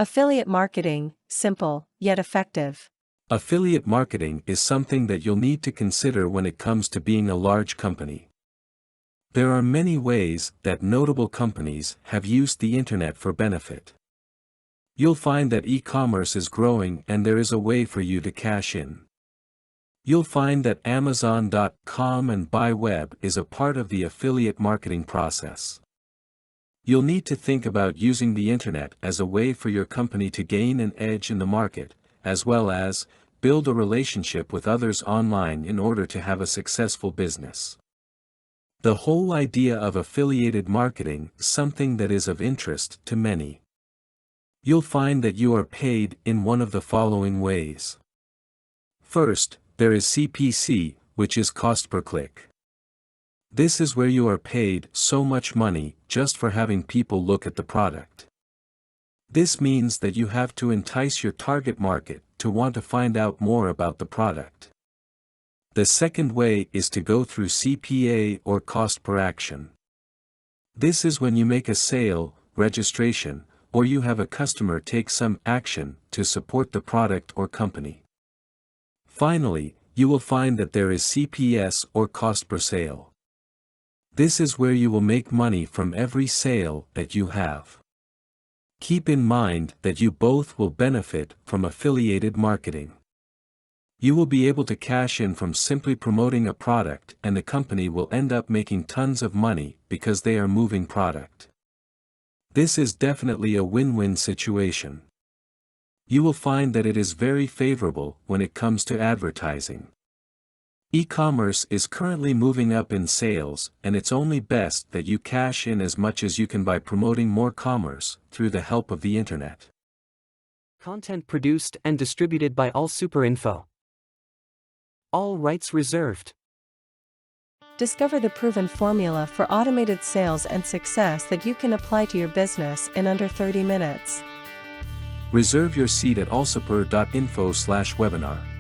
Affiliate marketing, simple, yet effective. Affiliate marketing is something that you'll need to consider when it comes to being a large company. There are many ways that notable companies have used the internet for benefit. You'll find that e-commerce is growing and there is a way for you to cash in. You'll find that Amazon.com and BuyWeb is a part of the affiliate marketing process. You'll need to think about using the internet as a way for your company to gain an edge in the market, as well as build a relationship with others online in order to have a successful business. The whole idea of affiliated marketing is something that is of interest to many. You'll find that you are paid in one of the following ways. First, there is CPC, which is cost per click. This is where you are paid so much money just for having people look at the product. This means that you have to entice your target market to want to find out more about the product. The second way is to go through CPA or cost per action. This is when you make a sale, registration, or you have a customer take some action to support the product or company. Finally, you will find that there is CPS or cost per sale. This is where you will make money from every sale that you have. Keep in mind that you both will benefit from affiliated marketing. You will be able to cash in from simply promoting a product and the company will end up making tons of money because they are moving product. This is definitely a win-win situation. You will find that it is very favorable when it comes to advertising. E-commerce is currently moving up in sales, and it's only best that you cash in as much as you can by promoting more commerce through the help of the internet. Content produced and distributed by AllSuperInfo. All rights reserved. Discover the proven formula for automated sales and success that you can apply to your business in under 30 minutes. Reserve your seat at allsuper.info/webinar.